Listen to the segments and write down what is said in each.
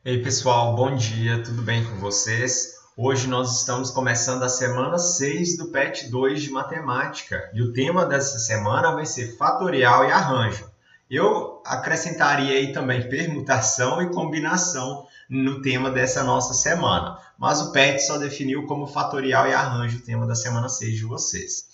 Ei pessoal, bom dia, tudo bem com vocês? Hoje nós estamos começando a semana 6 do PET 2 de Matemática e o tema dessa semana vai ser fatorial e arranjo. Eu acrescentaria aí também permutação e combinação no tema dessa nossa semana, mas o PET só definiu como fatorial e arranjo o tema da semana 6 de vocês.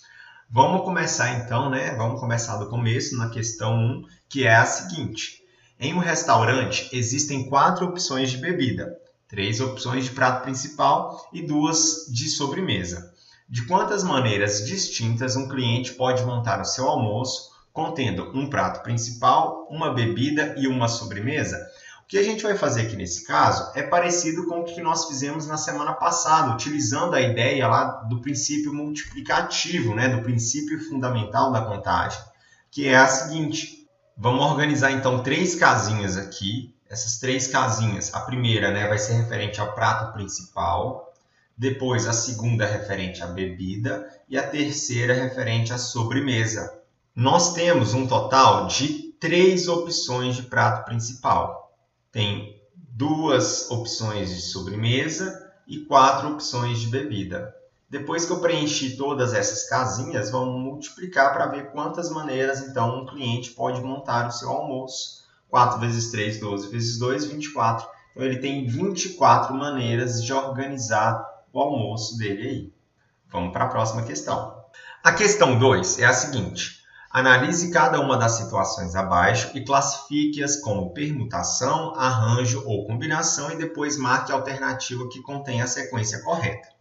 Vamos começar então, né? Vamos começar do começo na questão 1, que é a seguinte. Em um restaurante, existem 4 opções de bebida, 3 opções de prato principal e 2 de sobremesa. De quantas maneiras distintas um cliente pode montar o seu almoço, contendo um prato principal, uma bebida e uma sobremesa? O que a gente vai fazer aqui nesse caso é parecido com o que nós fizemos na semana passada, utilizando a ideia lá do princípio multiplicativo, né, do princípio fundamental da contagem, que é a seguinte. Vamos organizar então 3 casinhas aqui. Essas 3 casinhas, a primeira, né, vai ser referente ao prato principal, depois a segunda referente à bebida e a terceira referente à sobremesa. Nós temos um total de 3 opções de prato principal. Tem 2 opções de sobremesa e 4 opções de bebida. Depois que eu preenchi todas essas casinhas, vamos multiplicar para ver quantas maneiras então um cliente pode montar o seu almoço. 4 vezes 3, 12 vezes 2, 24. Então ele tem 24 maneiras de organizar o almoço dele aí. Vamos para a próxima questão. A questão 2 é a seguinte. Analise cada uma das situações abaixo e classifique-as como permutação, arranjo ou combinação e depois marque a alternativa que contém a sequência correta.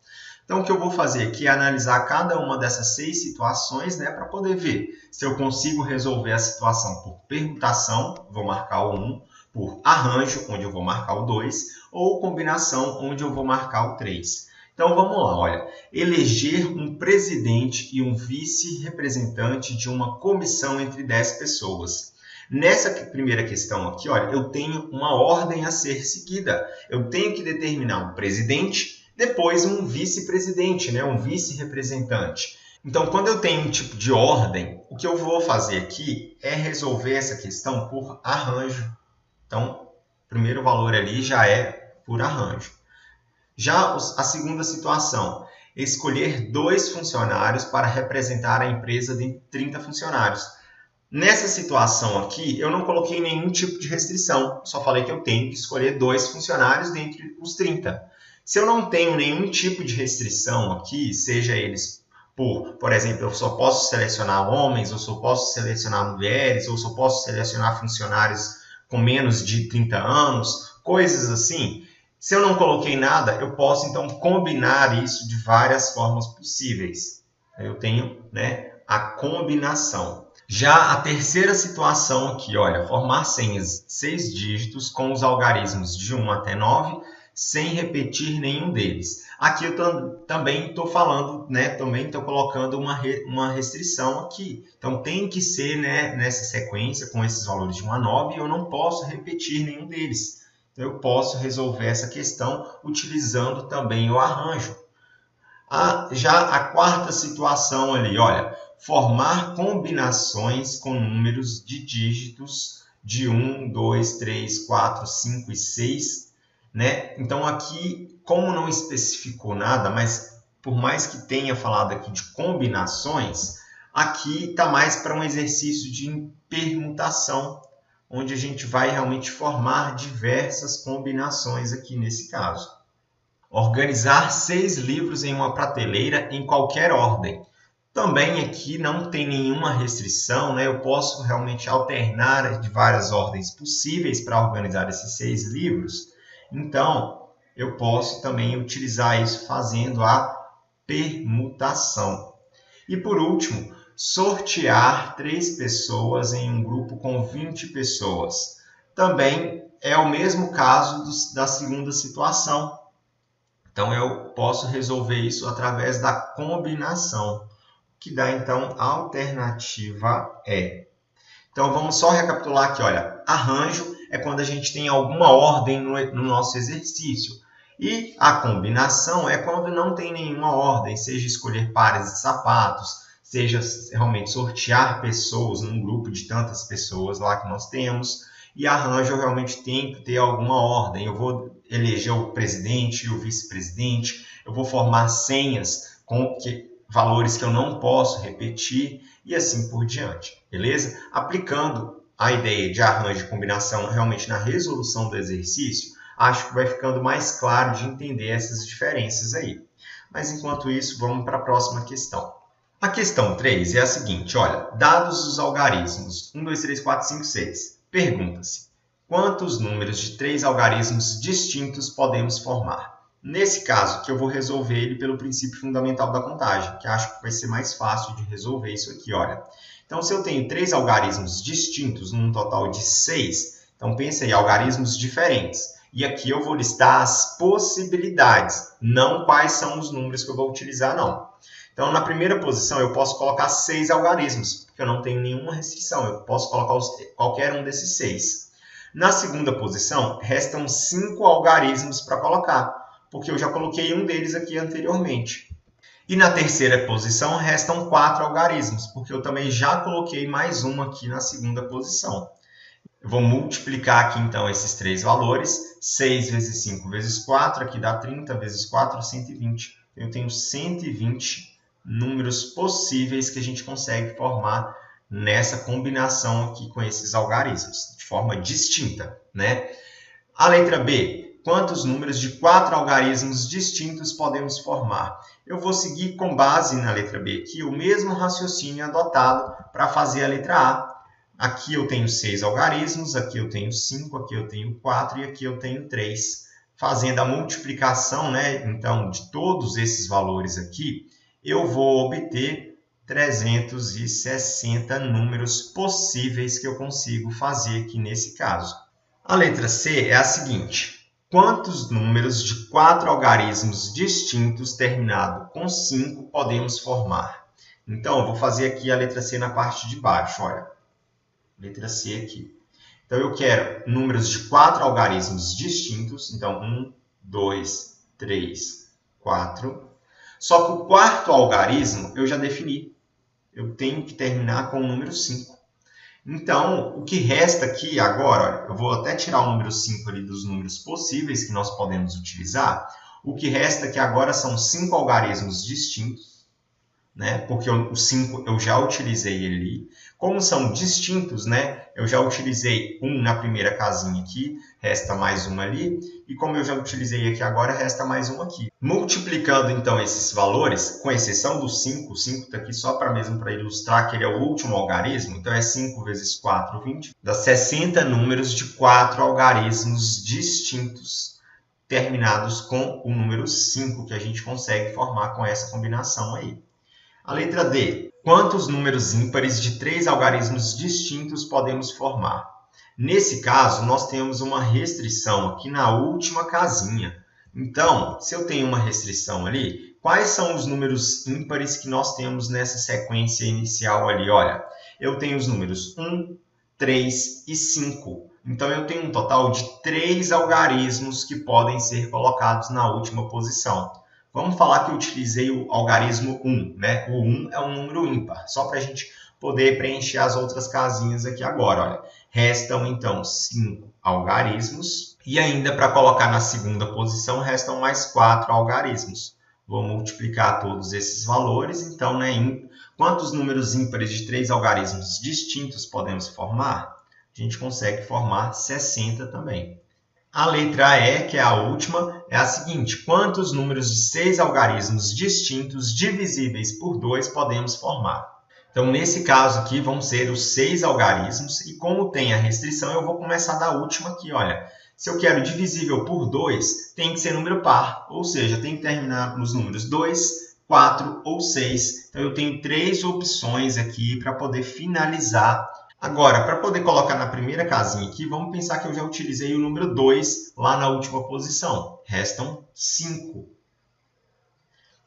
Então, o que eu vou fazer aqui é analisar cada uma dessas 6 situações, né, para poder ver se eu consigo resolver a situação por permutação, vou marcar o 1, por arranjo, onde eu vou marcar o 2, ou combinação, onde eu vou marcar o 3. Então, vamos lá, olha. Eleger um presidente e um vice-representante de uma comissão entre 10 pessoas. Nessa primeira questão aqui, olha, eu tenho uma ordem a ser seguida. Eu tenho que determinar um presidente, depois um vice-presidente, né? Um vice-representante. Então, quando eu tenho um tipo de ordem, o que eu vou fazer aqui é resolver essa questão por arranjo. Então, o primeiro valor ali já é por arranjo. Já a segunda situação, escolher 2 funcionários para representar a empresa de 30 funcionários. Nessa situação aqui, eu não coloquei nenhum tipo de restrição, só falei que eu tenho que escolher 2 funcionários dentre os 30. Se eu não tenho nenhum tipo de restrição aqui, seja eles por exemplo, eu só posso selecionar homens, ou só posso selecionar mulheres, ou só posso selecionar funcionários com menos de 30 anos, coisas assim. Se eu não coloquei nada, eu posso então combinar isso de várias formas possíveis. Eu tenho, né, a combinação. Já a terceira situação aqui, olha, formar senhas 6 dígitos com os algarismos de 1 até 9, sem repetir nenhum deles. Aqui eu também estou falando, né, também estou colocando uma restrição aqui. Então tem que ser, né, nessa sequência com esses valores de 1 a 9 e eu não posso repetir nenhum deles. Então eu posso resolver essa questão utilizando também o arranjo. Já a quarta situação ali, olha, formar combinações com números de dígitos de 1, 2, 3, 4, 5 e 6, né? Então aqui, como não especificou nada, mas por mais que tenha falado aqui de combinações, aqui está mais para um exercício de permutação, onde a gente vai realmente formar diversas combinações aqui nesse caso. Organizar 6 livros em uma prateleira em qualquer ordem. Também aqui não tem nenhuma restrição, né? Eu posso realmente alternar de várias ordens possíveis para organizar esses 6 livros. Então, eu posso também utilizar isso fazendo a permutação. E por último, sortear 3 pessoas em um grupo com 20 pessoas. Também é o mesmo caso da segunda situação. Então, eu posso resolver isso através da combinação, que dá, então, a alternativa E. Então, vamos só recapitular aqui, olha, arranjo é quando a gente tem alguma ordem no nosso exercício. E a combinação é quando não tem nenhuma ordem, seja escolher pares de sapatos, seja realmente sortear pessoas num grupo de tantas pessoas lá que nós temos. e arranjo eu realmente tenho que ter alguma ordem. Eu vou eleger o presidente e o vice-presidente, eu vou formar senhas com valores que eu não posso repetir e assim por diante, beleza? Aplicando a ideia de arranjo e combinação realmente na resolução do exercício, acho que vai ficando mais claro de entender essas diferenças aí. Mas enquanto isso, vamos para a próxima questão. A questão 3 é a seguinte, olha, dados os algarismos 1, 2, 3, 4, 5, 6, pergunta-se, quantos números de 3 algarismos distintos podemos formar? Nesse caso, que eu vou resolver ele pelo princípio fundamental da contagem, que acho que vai ser mais fácil de resolver isso aqui, olha. Então, se eu tenho 3 algarismos distintos, num total de 6, então pensa aí, algarismos diferentes. E aqui eu vou listar as possibilidades, não quais são os números que eu vou utilizar, não. Então, na primeira posição, eu posso colocar 6 algarismos, porque eu não tenho nenhuma restrição, eu posso colocar qualquer um desses 6. Na segunda posição, restam 5 algarismos para colocar, porque eu já coloquei um deles aqui anteriormente. E na terceira posição, restam 4 algarismos, porque eu também já coloquei mais um aqui na segunda posição. Eu vou multiplicar aqui, então, esses 3 valores. 6 vezes 5 vezes 4, aqui dá 30, vezes 4, 120. Eu tenho 120 números possíveis que a gente consegue formar nessa combinação aqui com esses algarismos, de forma distinta, né? A letra B, quantos números de 4 algarismos distintos podemos formar? Eu vou seguir com base na letra B aqui o mesmo raciocínio adotado para fazer a letra A. Aqui eu tenho 6 algarismos, aqui eu tenho 5, aqui eu tenho 4 e aqui eu tenho 3. Fazendo a multiplicação, né, então, de todos esses valores aqui, eu vou obter 360 números possíveis que eu consigo fazer aqui nesse caso. A letra C é a seguinte. Quantos números de 4 algarismos distintos terminado com 5 podemos formar? Então, eu vou fazer aqui a letra C na parte de baixo, olha. Letra C aqui. Então, eu quero números de 4 algarismos distintos. Então, 1, 2, 3, 4. Só que o quarto algarismo eu já defini. Eu tenho que terminar com o número 5. Então, o que resta aqui agora, olha, eu vou até tirar o número 5 ali dos números possíveis que nós podemos utilizar. O que resta aqui agora são 5 algarismos distintos, né? Porque o 5 eu já utilizei ele ali. Como são distintos, né? Eu já utilizei um na primeira casinha aqui, resta mais um ali. E como eu já utilizei aqui agora, resta mais um aqui. Multiplicando, então, esses valores, com exceção do 5, o 5 está aqui só para ilustrar que ele é o último algarismo. Então, é 5 vezes 4, 20. Dá 60 números de 4 algarismos distintos, terminados com o número 5, que a gente consegue formar com essa combinação aí. A letra D. Quantos números ímpares de 3 algarismos distintos podemos formar? Nesse caso, nós temos uma restrição aqui na última casinha. Então, se eu tenho uma restrição ali, quais são os números ímpares que nós temos nessa sequência inicial ali? Olha, eu tenho os números 1, 3 e 5. Então, eu tenho um total de 3 algarismos que podem ser colocados na última posição. Vamos falar que eu utilizei o algarismo 1, né? O 1 é um número ímpar, só para a gente poder preencher as outras casinhas aqui agora. Olha. Restam, então, 5 algarismos e ainda para colocar na segunda posição, restam mais 4 algarismos. Vou multiplicar todos esses valores, então, né, quantos números ímpares de 3 algarismos distintos podemos formar? A gente consegue formar 60 também. A letra E, que é a última, é a seguinte. Quantos números de 6 algarismos distintos divisíveis por 2 podemos formar? Então, nesse caso aqui, vão ser os 6 algarismos. E como tem a restrição, eu vou começar da última aqui. Olha, se eu quero divisível por 2, tem que ser número par. Ou seja, tem que terminar nos números 2, 4 ou 6. Então, eu tenho 3 opções aqui para poder finalizar. Agora, para poder colocar na primeira casinha aqui, vamos pensar que eu já utilizei o número 2 lá na última posição. Restam 5.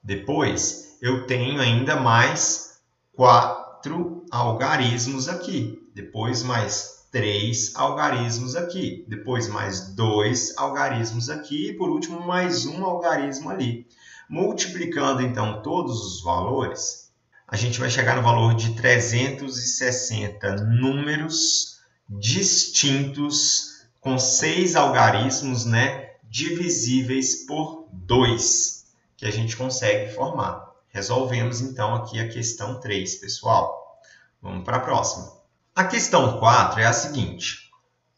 Depois, eu tenho ainda mais 4 algarismos aqui. Depois, mais 3 algarismos aqui. Depois, mais 2 algarismos aqui. E, por último, mais um algarismo ali. Multiplicando, então, todos os valores, a gente vai chegar no valor de 360 números distintos com 6 algarismos, né, divisíveis por 2, que a gente consegue formar. Resolvemos, então, aqui a questão 3, pessoal. Vamos para a próxima. A questão 4 é a seguinte.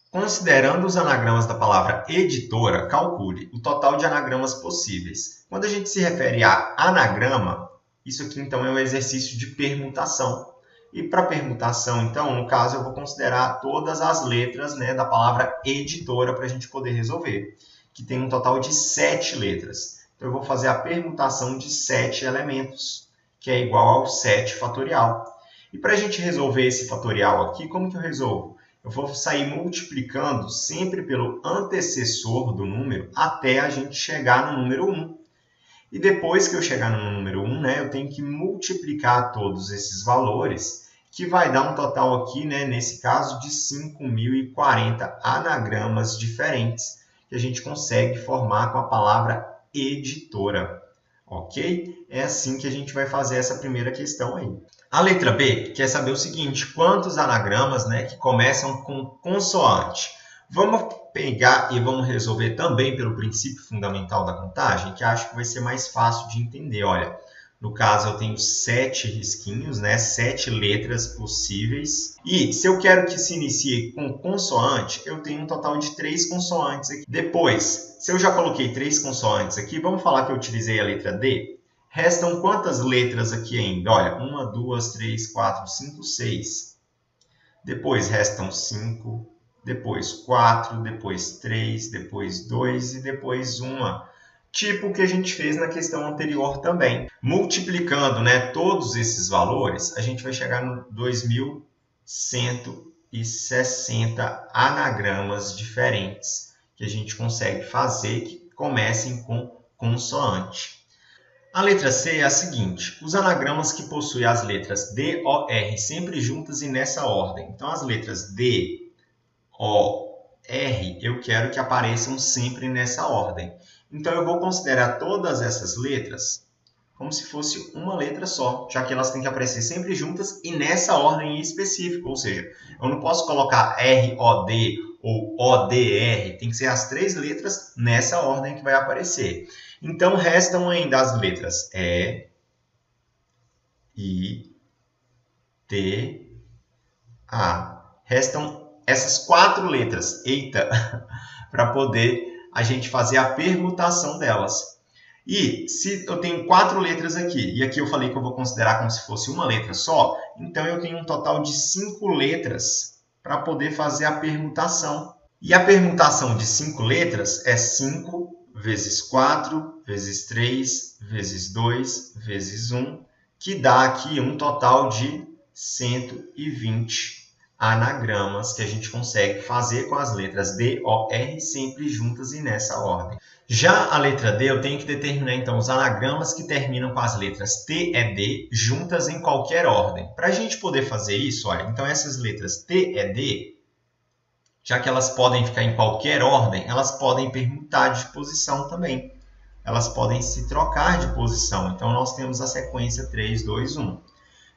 Considerando os anagramas da palavra editora, calcule o total de anagramas possíveis. Quando a gente se refere a anagrama, isso aqui, então, é um exercício de permutação. E para permutação, então, no caso, eu vou considerar todas as letras, né, da palavra editora para a gente poder resolver, que tem um total de 7 letras. Então, eu vou fazer a permutação de 7 elementos, que é igual ao 7 fatorial. E para a gente resolver esse fatorial aqui, como que eu resolvo? Eu vou sair multiplicando sempre pelo antecessor do número até a gente chegar no número 1. E depois que eu chegar no número 1, né, eu tenho que multiplicar todos esses valores, que vai dar um total aqui, né, nesse caso, de 5.040 anagramas diferentes, que a gente consegue formar com a palavra editora, ok? É assim que a gente vai fazer essa primeira questão aí. A letra B quer saber o seguinte, quantos anagramas, né, que começam com consoante? Vamos pegar e vamos resolver também pelo princípio fundamental da contagem, que acho que vai ser mais fácil de entender. Olha, no caso eu tenho 7 risquinhos, né, 7 letras possíveis. E se eu quero que se inicie com consoante, eu tenho um total de 3 consoantes aqui. Depois, se eu já coloquei 3 consoantes aqui, vamos falar que eu utilizei a letra D. Restam quantas letras aqui ainda? Olha, 1, 2, 3, 4, 5, 6. Depois restam 5, depois 4, depois 3, depois 2 e depois 1. Tipo o que a gente fez na questão anterior também. Multiplicando, né, todos esses valores, a gente vai chegar no 2.160 anagramas diferentes que a gente consegue fazer que comecem com consoante. A letra C é a seguinte, os anagramas que possuem as letras D, O, R sempre juntas e nessa ordem. Então, as letras D, O, R, eu quero que apareçam sempre nessa ordem. Então, eu vou considerar todas essas letras como se fosse uma letra só, já que elas têm que aparecer sempre juntas e nessa ordem específica. Ou seja, eu não posso colocar R, O, D ou O, D, R. Tem que ser as 3 letras nessa ordem que vai aparecer. Então, restam ainda as letras E, I, T, A. Restam essas 4 letras, eita, para poder a gente fazer a permutação delas. E se eu tenho 4 letras aqui, e aqui eu falei que eu vou considerar como se fosse uma letra só, então eu tenho um total de 5 letras para poder fazer a permutação. E a permutação de 5 letras é 5 vezes 4, vezes 3, vezes 2, vezes 1, que dá aqui um total de 120 anagramas que a gente consegue fazer com as letras D, O, R sempre juntas e nessa ordem. Já a letra D, eu tenho que determinar, então, os anagramas que terminam com as letras T e D juntas em qualquer ordem. Para a gente poder fazer isso, olha, então essas letras T e D, já que elas podem ficar em qualquer ordem, elas podem permutar de posição também. Elas podem se trocar de posição. Então, nós temos a sequência 3, 2, 1.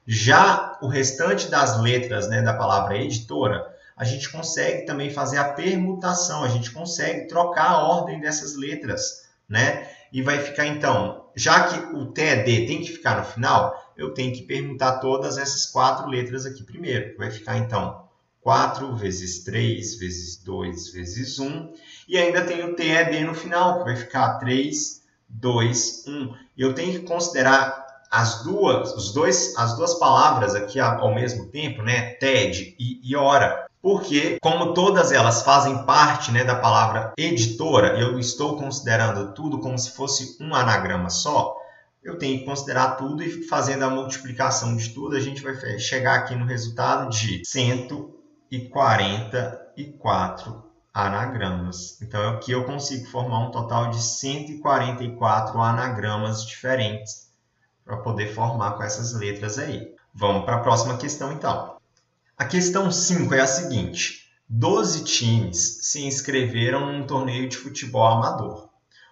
Já o restante das letras, né, da palavra editora, a gente consegue também fazer a permutação, a gente consegue trocar a ordem dessas letras, né? E vai ficar, então, já que o T e D tem que ficar no final, eu tenho que permutar todas essas 4 letras aqui primeiro. Vai ficar, então, 4 vezes 3 vezes 2 vezes 1. E ainda tem o T e D no final, que vai ficar 3, 2, 1. E eu tenho que considerar as duas palavras aqui ao mesmo tempo, né? TED e hora. Porque, como todas elas fazem parte, né, da palavra editora, eu estou considerando tudo como se fosse um anagrama só, eu tenho que considerar tudo e fazendo a multiplicação de tudo, a gente vai chegar aqui no resultado de 144 anagramas. Então, aqui eu consigo formar um total de 144 anagramas diferentes para poder formar com essas letras aí. Vamos para a próxima questão, então. A questão 5 é a seguinte. 12 times se inscreveram num torneio de futebol amador.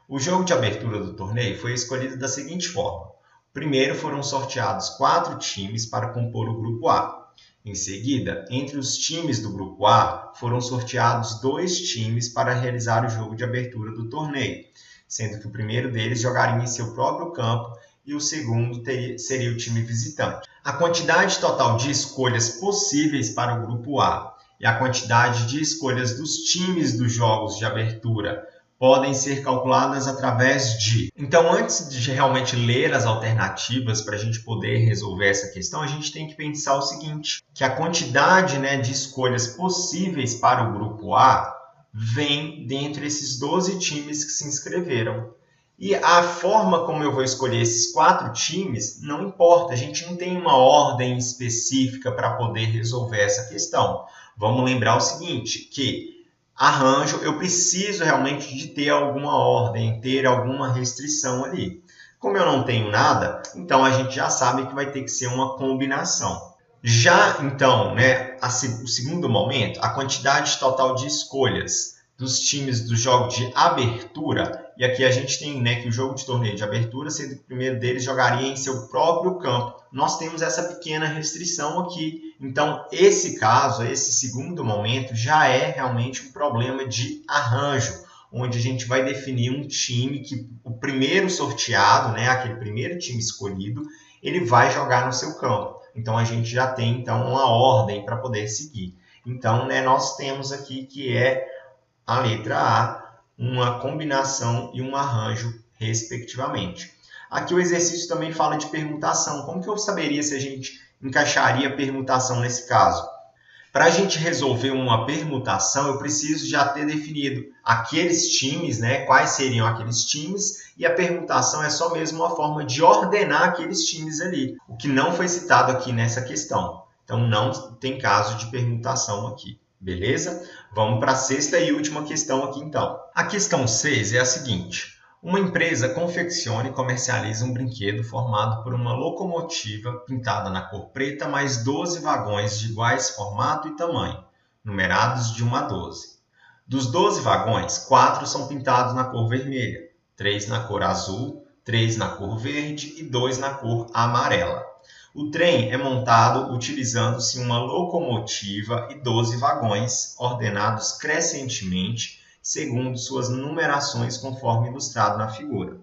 O jogo de abertura do torneio foi escolhido da seguinte forma. Primeiro foram sorteados 4 times para compor o grupo A. Em seguida, entre os times do Grupo A, foram sorteados 2 times para realizar o jogo de abertura do torneio, sendo que o primeiro deles jogaria em seu próprio campo e o segundo seria o time visitante. A quantidade total de escolhas possíveis para o Grupo A e a quantidade de escolhas dos times dos jogos de abertura podem ser calculadas através de... Então, antes de realmente ler as alternativas para a gente poder resolver essa questão, a gente tem que pensar o seguinte, que a quantidade, de escolhas possíveis para o Grupo A vem dentre esses 12 times que se inscreveram. E a forma como eu vou escolher esses 4 times não importa, a gente não tem uma ordem específica para poder resolver essa questão. Vamos lembrar o seguinte, que arranjo, eu preciso realmente de ter alguma ordem, ter alguma restrição ali. Como eu não tenho nada, então a gente já sabe que vai ter que ser uma combinação. Já, então, o segundo momento, a quantidade total de escolhas dos times do jogo de abertura, e aqui a gente tem que o jogo de torneio de abertura, sendo que o primeiro deles jogaria em seu próprio campo. Nós temos essa pequena restrição aqui. Então, esse caso, esse segundo momento, já é realmente um problema de arranjo, onde a gente vai definir um time que o primeiro sorteado, aquele primeiro time escolhido, ele vai jogar no seu campo. Então, a gente já tem uma ordem para poder seguir. Então, nós temos aqui que é a letra A, uma combinação e um arranjo, respectivamente. Aqui o exercício também fala de permutação. Como que eu saberia se a gente encaixaria permutação nesse caso? Para a gente resolver uma permutação, eu preciso já ter definido aqueles times, quais seriam aqueles times, e a permutação é só mesmo uma forma de ordenar aqueles times ali, o que não foi citado aqui nessa questão. Então, não tem caso de permutação aqui. Beleza? Vamos para a sexta e última questão aqui, então. A questão 6 é a seguinte. Uma empresa confecciona e comercializa um brinquedo formado por uma locomotiva pintada na cor preta mais 12 vagões de iguais formato e tamanho, numerados de 1 a 12. Dos 12 vagões, 4 são pintados na cor vermelha, 3 na cor azul, 3 na cor verde e 2 na cor amarela. O trem é montado utilizando-se uma locomotiva e 12 vagões, ordenados crescentemente, segundo suas numerações conforme ilustrado na figura.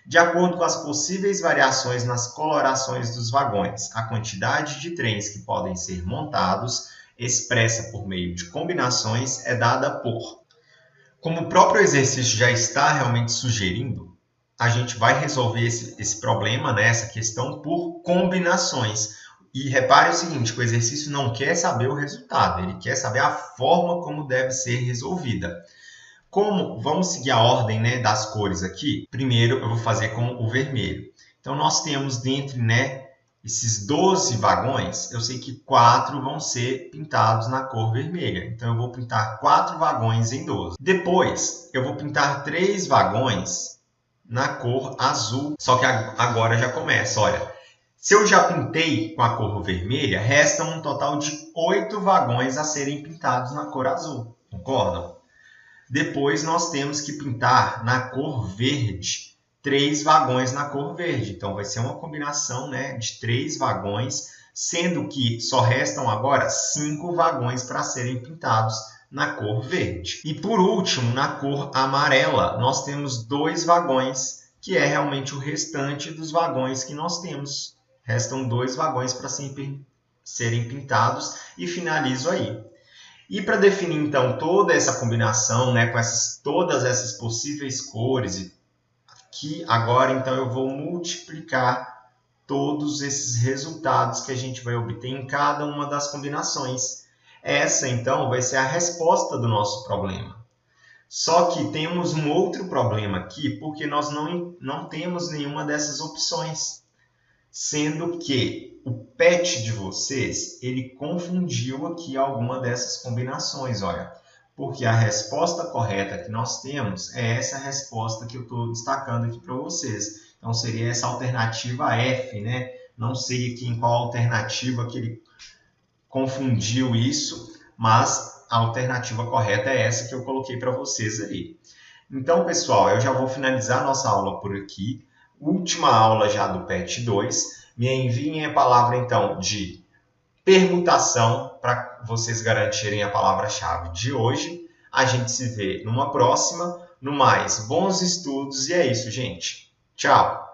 De acordo com as possíveis variações nas colorações dos vagões, a quantidade de trens que podem ser montados, expressa por meio de combinações, é dada por... Como o próprio exercício já está realmente sugerindo, a gente vai resolver esse problema, essa questão, por combinações. E repare o seguinte, que o exercício não quer saber o resultado, ele quer saber a forma como deve ser resolvida. Vamos seguir a ordem das cores aqui. Primeiro eu vou fazer com o vermelho. Então nós temos dentre esses 12 vagões, eu sei que 4 vão ser pintados na cor vermelha. Então eu vou pintar 4 vagões em 12. Depois eu vou pintar 3 vagões na cor azul. Só que agora já começa, olha. Se eu já pintei com a cor vermelha, restam um total de 8 vagões a serem pintados na cor azul. Concordam? Depois nós temos que pintar na cor verde 3 vagões na cor verde. Então vai ser uma combinação de 3 vagões, sendo que só restam agora 5 vagões para serem pintados na cor verde. E por último, na cor amarela, nós temos 2 vagões, que é realmente o restante dos vagões que nós temos. Restam 2 vagões para serem pintados e finalizo aí. E para definir, então, toda essa combinação, com todas essas possíveis cores, aqui agora, então, eu vou multiplicar todos esses resultados que a gente vai obter em cada uma das combinações. Essa, então, vai ser a resposta do nosso problema. Só que temos um outro problema aqui, porque nós não temos nenhuma dessas opções. Sendo que o PET de vocês, ele confundiu aqui alguma dessas combinações, olha. Porque a resposta correta que nós temos é essa resposta que eu estou destacando aqui para vocês. Então, seria essa alternativa F, Não sei aqui em qual alternativa que ele confundiu isso, mas a alternativa correta é essa que eu coloquei para vocês ali. Então, pessoal, eu já vou finalizar a nossa aula por aqui. Última aula já do PET 2. Me enviem a palavra, então, de permutação para vocês garantirem a palavra-chave de hoje. A gente se vê numa próxima. No mais, bons estudos e é isso, gente. Tchau!